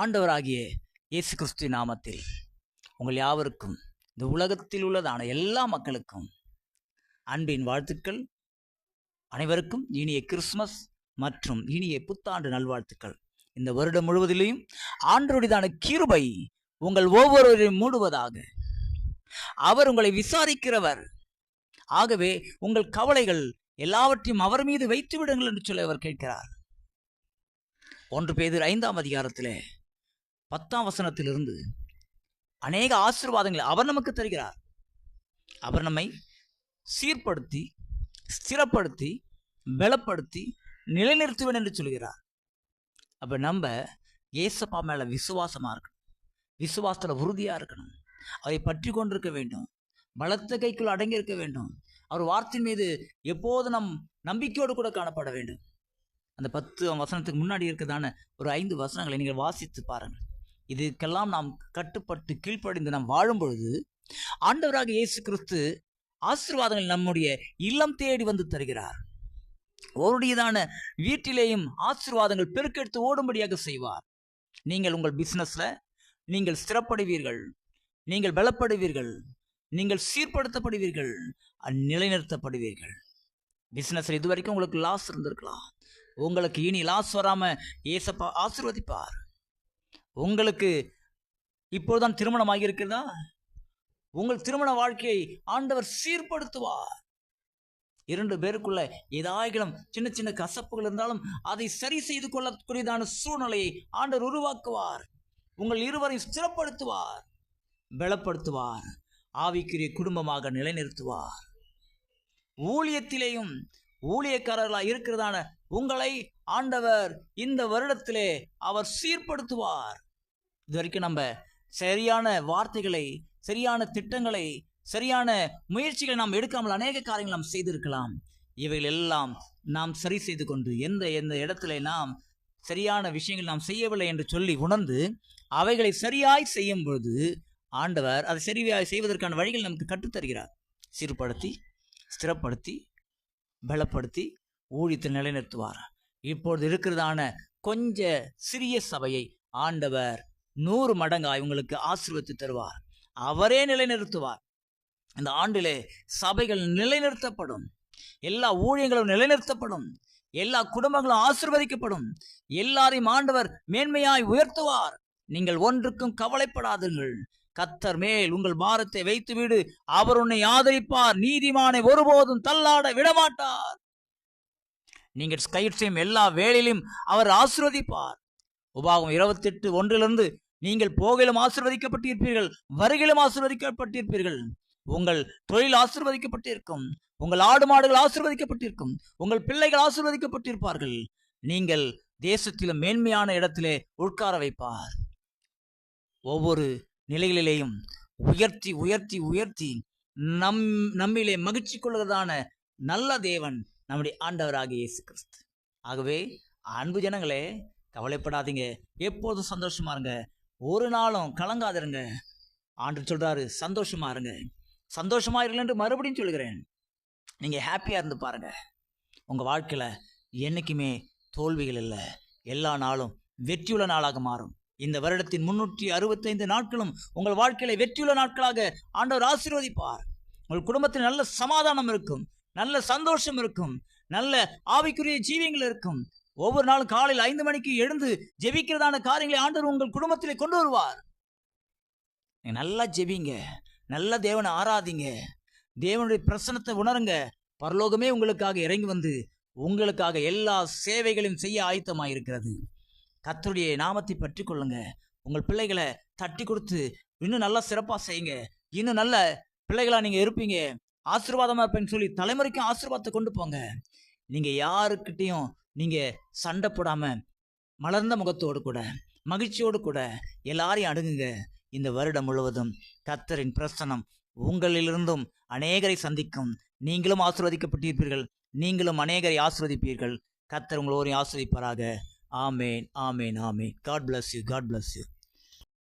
ஆண்டவராகிய இயேசு கிறிஸ்து நாமத்தில் உங்கள் யாவருக்கும், இந்த உலகத்தில் உள்ளதான எல்லா மக்களுக்கும் அன்பின் வாழ்த்துக்கள். அனைவருக்கும் இனிய கிறிஸ்துமஸ் மற்றும் இனிய புத்தாண்டு நல்வாழ்த்துக்கள். இந்த வருடம் முழுவதிலும் ஆண்டவருடையதான கிருபை உங்கள் ஒவ்வொருவரையும் மூடுவதாக. அவர் உங்களை விசாரிக்கிறவர். ஆகவே உங்கள் கவலைகள் எல்லாவற்றையும் அவர் மீது வைத்து விடுங்கள் என்று சொல்லி அவர் கேட்கிறார். 1 பேதுரு 5ஆம் அதிகாரத்திலே 10ஆம் வசனத்திலிருந்து அநேக ஆசீர்வாதங்களை அவர் நமக்கு தருகிறார். அவர் நம்மை சீர்படுத்தி, ஸ்திரப்படுத்தி, பலப்படுத்தி நிலைநிறுத்துவேன் என்று சொல்கிறார். அப்ப நம்ம ஏசப்பா மேல விசுவாசமா இருக்கணும், விசுவாசத்துல உறுதியா இருக்கணும், அதை பற்றி கொண்டிருக்க வேண்டும், பலத்த கைக்குள் அடங்கி இருக்க வேண்டும். அவர் வார்த்தையின் மீது எப்போது நம் நம்பிக்கையோடு கூட காணப்பட வேண்டும். அந்த 10 வசனத்துக்கு முன்னாடி இருக்கிறதான ஒரு 5 வசனங்களை நீங்கள் வாசித்து பாருங்கள். இதுக்கெல்லாம் நாம் கட்டுப்பட்டு கீழ்ப்படிந்து நாம் வாழும் பொழுது ஆண்டவராக இயேசு கிறிஸ்து ஆசீர்வாதங்கள் நம்முடைய இல்லம் தேடி வந்து தருகிறார். அவருடையதான வீட்டிலேயும் ஆசீர்வாதங்கள் பெருக்கெடுத்து ஓடும்படியாக செய்வார். நீங்கள் உங்கள் பிசினஸ்ல நீங்கள் ஸ்திரப்படுவீர்கள், நீங்கள் பலப்படுவீர்கள், நீங்கள் சீர்படுத்தப்படுவீர்கள், நிலைநிறுத்தப்படுவீர்கள். பிசினஸ்ல இதுவரைக்கும் உங்களுக்கு லாஸ் இருந்திருக்கலாம். உங்களுக்கு இனி லாஸ் வராம ஏசப்பா ஆசீர்வதிப்பார். உங்களுக்கு இப்போதுதான் திருமணம் ஆகியிருக்கிறதா? உங்கள் திருமண வாழ்க்கையை ஆண்டவர் சீர்படுத்துவார். 2 பேருக்குள்ள ஏதாயிலும் சின்ன சின்ன கசப்புகள் இருந்தாலும் அதை சரி செய்து கொள்ளக்கூடியதான சூழ்நிலையை ஆண்டவர் உருவாக்குவார். உங்கள் இருவரையும் ஸ்திரப்படுத்துவார், பலப்படுத்துவார், ஆவிக்குரிய குடும்பமாக நிலைநிறுத்துவார். ஊழியத்திலேயும் ஊழியக்காரர்களாக இருக்கிறதான உங்களை ஆண்டவர் இந்த வருடத்திலே அவர் சீர்படுத்துவார். இது வரைக்கும் நம்ம சரியான வார்த்தைகளை, சரியான திட்டங்களை, சரியான முயற்சிகளை நாம் எடுக்காமல் அநேக காரியங்கள் நாம் செய்திருக்கலாம். இவைகள் எல்லாம் நாம் சரி செய்து கொண்டு எந்த இடத்துல நாம் சரியான விஷயங்கள் நாம் செய்யவில்லை என்று சொல்லி உணர்ந்து அவைகளை சரியாய் செய்யும் பொழுது ஆண்டவர் அதை சரியாய் செய்வதற்கான வழிகள் நமக்கு கற்றுத்தருகிறார். சீர்படுத்தி, ஸ்திரப்படுத்தி, பலப்படுத்தி ஊழியத்தை நிலைநிறுத்துவார். இப்பொழுது இருக்கிறதான கொஞ்ச சிறிய சபையை ஆண்டவர் 100 மடங்காய் உங்களுக்கு ஆசீர்வதித்து தருவார். அவரே நிலைநிறுத்துவார். இந்த ஆண்டிலே சபைகள் நிலைநிறுத்தப்படும், எல்லா ஊழியங்களும் நிலைநிறுத்தப்படும், எல்லா குடும்பங்களும் ஆசீர்வதிக்கப்படும், எல்லாரையும் ஆண்டவர் மேன்மையாய் உயர்த்துவார். நீங்கள் ஒன்றுக்கும் கவலைப்படாதீர்கள். கர்த்தர் மேல் உங்கள் பாரத்தை வைத்து விடு, அவர் உன்னை ஆதரிப்பார். நீதிமானை ஒருபோதும் தள்ளாட விடமாட்டார். நீங்கள் கயிறு செய்யும் எல்லா வேளையிலும் அவர் ஆசீர்வதிப்பார். உபாகம் 28:1 நீங்கள் போகிலும் ஆசீர்வதிக்கப்பட்டிருப்பீர்கள், வருகிலும் ஆசீர்வதிக்கப்பட்டிருப்பீர்கள். உங்கள் தொழில் ஆசீர்வதிக்கப்பட்டிருக்கும், உங்கள் ஆடு மாடுகள் ஆசீர்வதிக்கப்பட்டிருக்கும், உங்கள் பிள்ளைகள் ஆசீர்வதிக்கப்பட்டிருப்பார்கள். நீங்கள் தேசத்திலும் மேன்மையான இடத்திலே உட்கார வைப்பார். ஒவ்வொரு நிலைகளிலேயும் உயர்த்தி உயர்த்தி உயர்த்தி நம்மிலே மகிழ்ச்சி கொள்கிறதான நல்ல தேவன் நம்முடைய ஆண்டவராகிய இயேசு கிறிஸ்து. ஆகவே அன்பு ஜனங்களே, கவலைப்படாதீங்க, எப்போதும் சந்தோஷமா இருங்க, ஒரு நாளும் கலங்காதிருங்க. ஆண்டவர் சொல்றாரு, சந்தோஷமா இருங்க, சந்தோஷமா இருங்கள் என்று மறுபடியும் சொல்கிறேன். நீங்க ஹாப்பியா இருந்து பாருங்க. உங்க வாழ்க்கையில என்னைக்குமே தோல்விகள் இல்லை, எல்லா நாளும் வெற்றியுள்ள நாளாக மாறும். இந்த வருடத்தின் 365 நாட்களும் உங்கள் வாழ்க்கையில வெற்றியுள்ள நாட்களாக ஆண்டவர் ஆசீர்வதிப்பார். உங்கள் குடும்பத்தில் நல்ல சமாதானம் இருக்கும், நல்ல சந்தோஷம் இருக்கும், நல்ல ஆவிக்குரிய ஜீவியங்கள் இருக்கும். ஒவ்வொரு நாளும் காலையில் 5 மணிக்கு எழுந்து ஜெபிக்கிறதான காரியங்களை ஆண்டவர் உங்கள் குடும்பத்திலே கொண்டு வருவார். நல்லா ஜெபிங்க, நல்ல தேவனை ஆராதிங்க, தேவனுடைய பிரசன்னத்தை உணருங்க. பரலோகமே உங்களுக்காக இறங்கி வந்து உங்களுக்காக எல்லா சேவைகளையும் செய்ய ஆயத்தமாயிருக்கிறது. கர்த்தருடைய நாமத்தை பற்றி கொள்ளுங்க. உங்கள் பிள்ளைகளை தட்டி கொடுத்து இன்னும் நல்லா சிறப்பாக செய்யுங்க. இன்னும் நல்ல பிள்ளைகளா நீங்க இருப்பீங்க, ஆசீர்வாதமா இருப்பேன்னு சொல்லி தலைமுறைக்கும் ஆசீர்வாதத்தை கொண்டு போங்க. நீங்க யாருக்கிட்டையும் நீங்க சண்டை போடாம மலர்ந்த முகத்தோடு கூட மகிழ்ச்சியோடு கூட எல்லாரையும் அணுகுங்க. இந்த வருடம் முழுவதும் கர்த்தரின் பிரசன்னம் உங்களிலிருந்தும் அநேகரை சந்திக்கும். நீங்களும் ஆசீர்வதிக்கப்பட்டிருப்பீர்கள், நீங்களும் அநேகரை ஆசீர்வதிப்பீர்கள். கர்த்தர் உங்களோரையும் ஆசீர்வதிப்பாராக. ஆமேன், ஆமேன், ஆமேன். God bless you. God bless you.